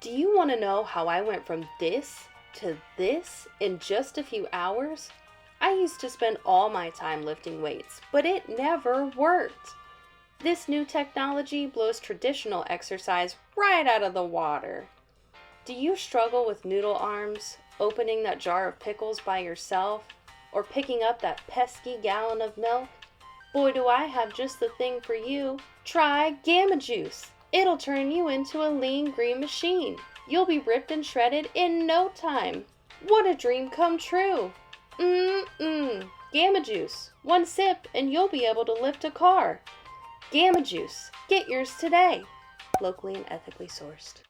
Do you want to know how I went from this to this in just a few hours? I used to spend all my time lifting weights, but it never worked. This new technology blows traditional exercise right out of the water. Do you struggle with noodle arms, opening that jar of pickles by yourself, or picking up that pesky gallon of milk? Boy, do I have just the thing for you. Try Gamma Juice. It'll turn you into a lean green machine. You'll be ripped and shredded in no time. What a dream come true. Gamma Juice. One sip and you'll be able to lift a car. Gamma Juice. Get yours today. Locally and ethically sourced.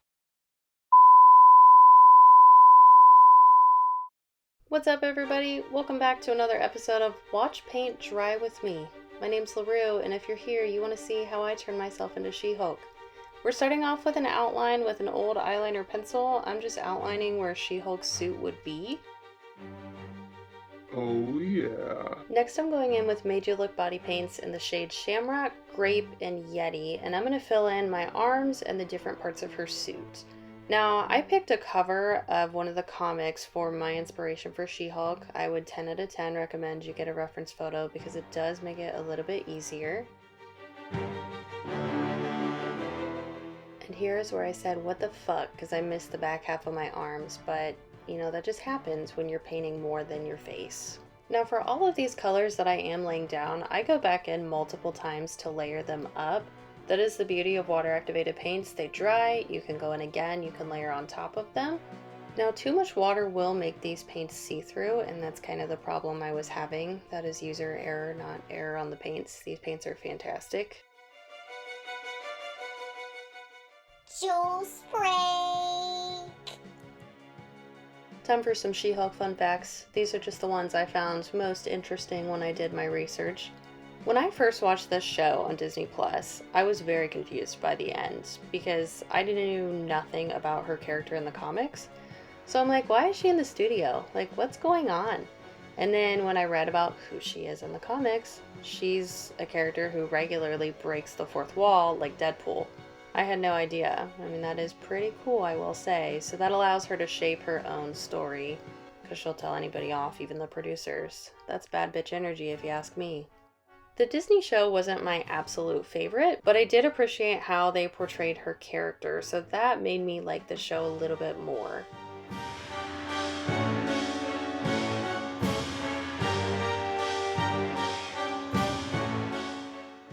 What's up, everybody? Welcome back to another episode of Watch Paint Dry with me. My name's LaRue, and if you're here, you want to see how I turn myself into She-Hulk. We're starting off with an outline with an old eyeliner pencil. I'm just outlining where She-Hulk's suit would be. Oh yeah. Next, I'm going in with Madeyewlook body paints in the shades Shamrock, Grape, and Yeti, and I'm going to fill in my arms and the different parts of her suit. Now, I picked a cover of one of the comics for my inspiration for She-Hulk. I would 10 out of 10 recommend you get a reference photo because it does make it a little bit easier. And here's where I said, what the fuck, because I missed the back half of my arms, but you know, that just happens when you're painting more than your face. Now, for all of these colors that I am laying down, I go back in multiple times to layer them up. That is the beauty of water activated paints. They dry, you can go in again, you can layer on top of them. Now, too much water will make these paints see-through, and that's kind of the problem I was having. That is user error, not error on the paints. These paints are fantastic. Juice break! Time for some She-Hulk fun facts. These are just the ones I found most interesting when I did my research. When I first watched this show on Disney Plus, I was very confused by the end because I knew nothing about her character in the comics. So I'm like, why is she in the studio? Like, what's going on? And then when I read about who she is in the comics, she's a character who regularly breaks the fourth wall like Deadpool. I had no idea. I mean, that is pretty cool, I will say. So that allows her to shape her own story because she'll tell anybody off, even the producers. That's bad bitch energy if you ask me. The Disney show wasn't my absolute favorite, but I did appreciate how they portrayed her character, so that made me like the show a little bit more.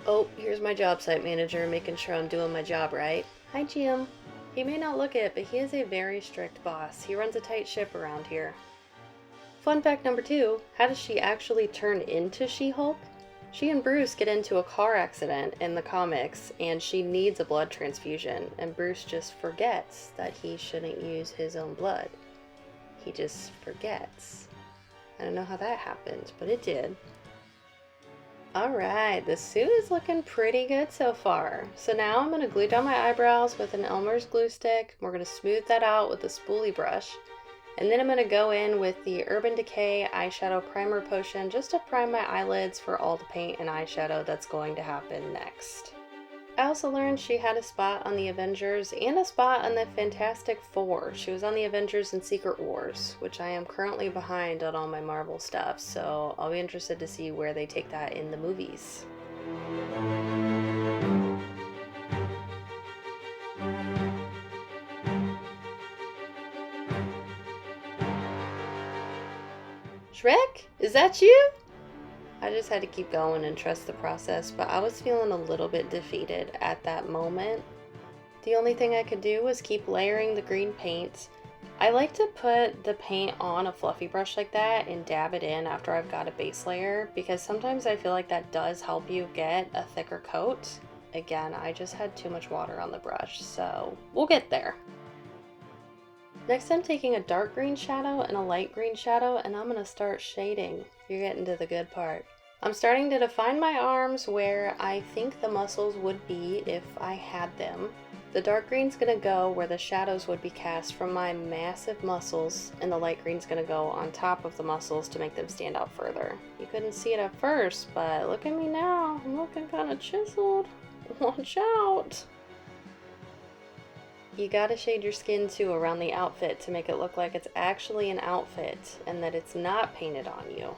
Oh, here's my job site manager making sure I'm doing my job right. Hi, Jim. He may not look it, but he is a very strict boss. He runs a tight ship around here. Fun fact number 2, how does she actually turn into She-Hulk? She and Bruce get into a car accident in the comics, and she needs a blood transfusion, and Bruce just forgets that he shouldn't use his own blood. He just forgets. I don't know how that happened, but it did. Alright, the suit is looking pretty good so far. So now I'm going to glue down my eyebrows with an Elmer's glue stick. We're going to smooth that out with a spoolie brush. And then I'm going to go in with the Urban Decay eyeshadow primer potion just to prime my eyelids for all the paint and eyeshadow that's going to happen next. I also learned she had a spot on the Avengers and a spot on the Fantastic Four. She was on the Avengers and Secret Wars, which I am currently behind on all my Marvel stuff, so I'll be interested to see where they take that in the movies. Shrek? Is that you? I just had to keep going and trust the process, but I was feeling a little bit defeated at that moment. The only thing I could do was keep layering the green paint. I like to put the paint on a fluffy brush like that and dab it in after I've got a base layer, because sometimes I feel like that does help you get a thicker coat. Again, I just had too much water on the brush, so we'll get there. Next, I'm taking a dark green shadow and a light green shadow, and I'm going to start shading. You're getting to the good part. I'm starting to define my arms where I think the muscles would be if I had them. The dark green's going to go where the shadows would be cast from my massive muscles, and the light green's going to go on top of the muscles to make them stand out further. You couldn't see it at first, but look at me now. I'm looking kind of chiseled. Watch out. You gotta shade your skin too around the outfit to make it look like it's actually an outfit and that it's not painted on you.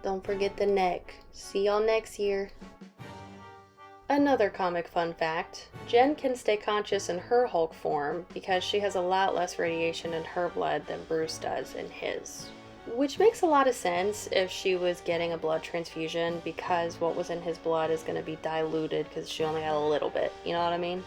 Don't forget the neck. See y'all next year. Another comic fun fact, Jen can stay conscious in her Hulk form because she has a lot less radiation in her blood than Bruce does in his. Which makes a lot of sense if she was getting a blood transfusion because what was in his blood is going to be diluted because she only got a little bit, you know what I mean?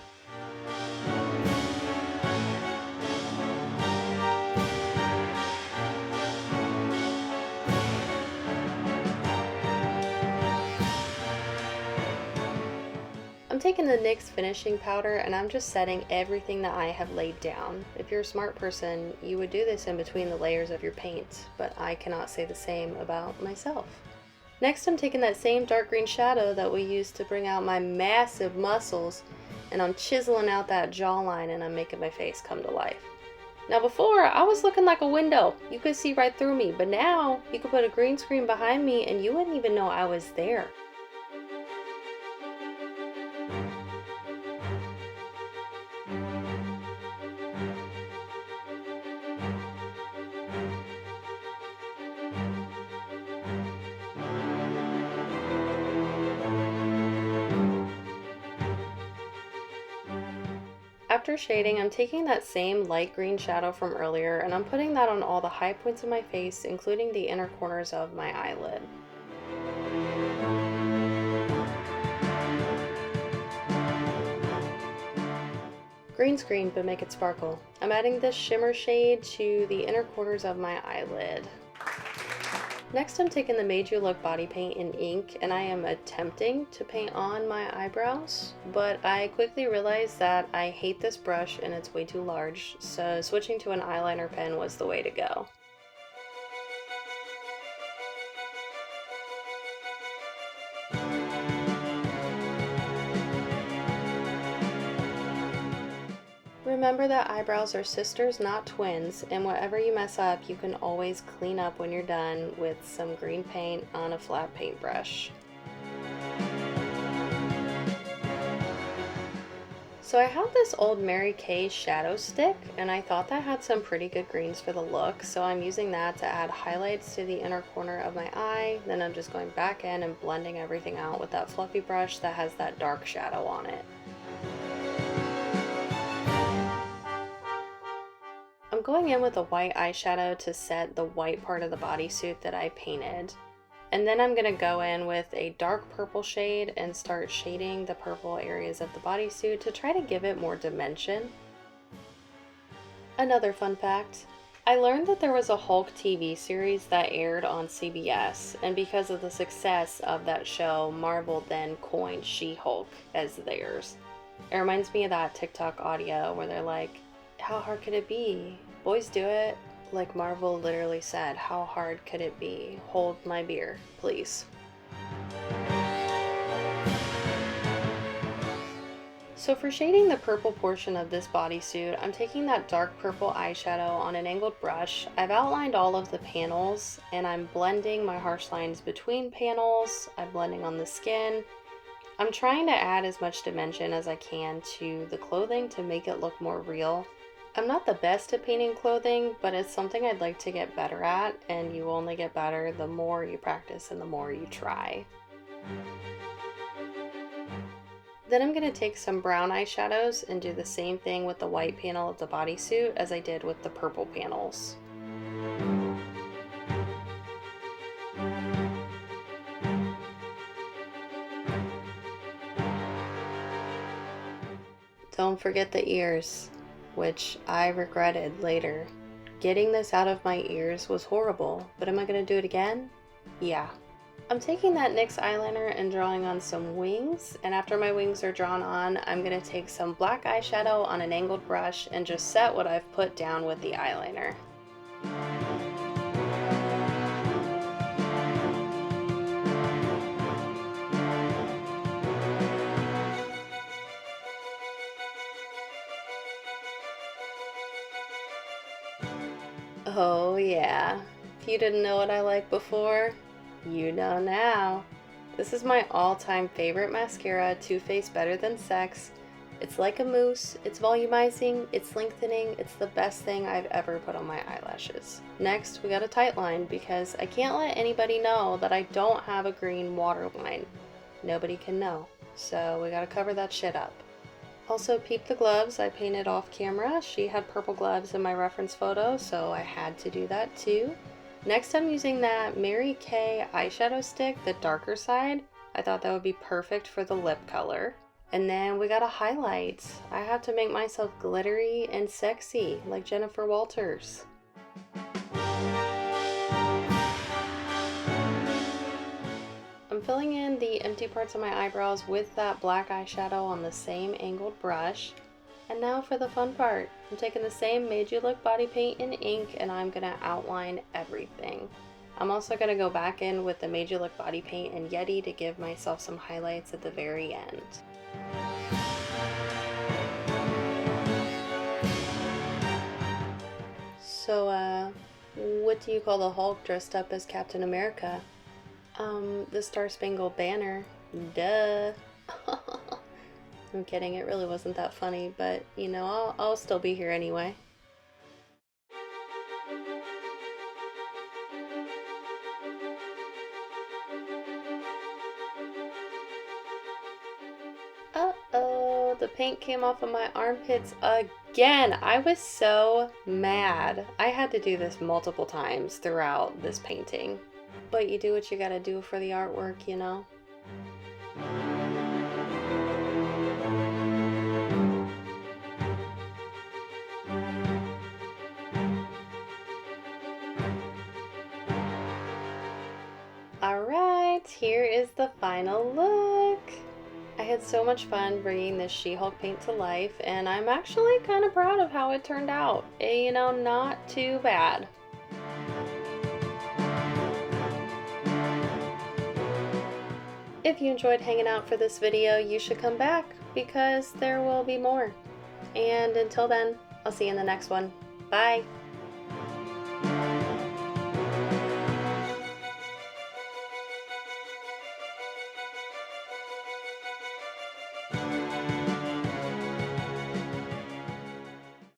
I'm taking the NYX finishing powder and I'm just setting everything that I have laid down. If you're a smart person, you would do this in between the layers of your paint, but I cannot say the same about myself. Next, I'm taking that same dark green shadow that we used to bring out my massive muscles, and I'm chiseling out that jawline and I'm making my face come to life. Now before, I was looking like a window. You could see right through me, but now you could put a green screen behind me and you wouldn't even know I was there. After shading, I'm taking that same light green shadow from earlier and I'm putting that on all the high points of my face, including the inner corners of my eyelid. Green screen, but make it sparkle. I'm adding this shimmer shade to the inner corners of my eyelid. Next, I'm taking the Madeyewlook body paint in ink and I am attempting to paint on my eyebrows, but I quickly realized that I hate this brush and it's way too large, so switching to an eyeliner pen was the way to go. Remember that eyebrows are sisters, not twins, and whatever you mess up, you can always clean up when you're done with some green paint on a flat paintbrush. So I have this old Mary Kay shadow stick, and I thought that had some pretty good greens for the look, so I'm using that to add highlights to the inner corner of my eye. Then I'm just going back in and blending everything out with that fluffy brush that has that dark shadow on it. I'm going in with a white eyeshadow to set the white part of the bodysuit that I painted. And then I'm going to go in with a dark purple shade and start shading the purple areas of the bodysuit to try to give it more dimension. Another fun fact, I learned that there was a Hulk TV series that aired on CBS, and because of the success of that show, Marvel then coined She-Hulk as theirs. It reminds me of that TikTok audio where they're like, how hard could it be? Boys do it. Like Marvel literally said, how hard could it be? Hold my beer, please. So for shading the purple portion of this bodysuit, I'm taking that dark purple eyeshadow on an angled brush. I've outlined all of the panels and I'm blending my harsh lines between panels. I'm blending on the skin. I'm trying to add as much dimension as I can to the clothing to make it look more real. I'm not the best at painting clothing, but it's something I'd like to get better at, and you only get better the more you practice and the more you try. Then I'm going to take some brown eyeshadows and do the same thing with the white panel of the bodysuit as I did with the purple panels. Don't forget the ears, which I regretted later. Getting this out of my ears was horrible, but am I going to do it again? Yeah. I'm taking that NYX eyeliner and drawing on some wings, and after my wings are drawn on, I'm going to take some black eyeshadow on an angled brush and just set what I've put down with the eyeliner. Oh yeah, if you didn't know what I liked before, you know now. This is my all-time favorite mascara, Too Faced Better Than Sex. It's like a mousse, it's volumizing, it's lengthening, it's the best thing I've ever put on my eyelashes. Next, we got a tight line because I can't let anybody know that I don't have a green waterline. Nobody can know, so we gotta cover that shit up. Also, peep the gloves I painted off camera. She had purple gloves in my reference photo, so I had to do that too. Next, I'm using that Mary Kay eyeshadow stick, the darker side. I thought that would be perfect for the lip color. And then we got a highlight. I have to make myself glittery and sexy, like Jennifer Walters. I'm filling in the empty parts of my eyebrows with that black eyeshadow on the same angled brush. And now for the fun part. I'm taking the same Madeyewlook body paint in ink and I'm gonna outline everything. I'm also gonna go back in with the Madeyewlook body paint in Yeti to give myself some highlights at the very end. So, what do you call the Hulk dressed up as Captain America? The Star Spangled Banner. Duh. I'm kidding, it really wasn't that funny, but you know, I'll still be here anyway. Uh-oh, the paint came off of my armpits again. I was so mad. I had to do this multiple times throughout this painting. But you do what you gotta do for the artwork, you know? Alright, here is the final look. I had so much fun bringing this She-Hulk paint to life, and I'm actually kind of proud of how it turned out. You know, not too bad. If you enjoyed hanging out for this video, you should come back because there will be more. And until then, I'll see you in the next one. Bye!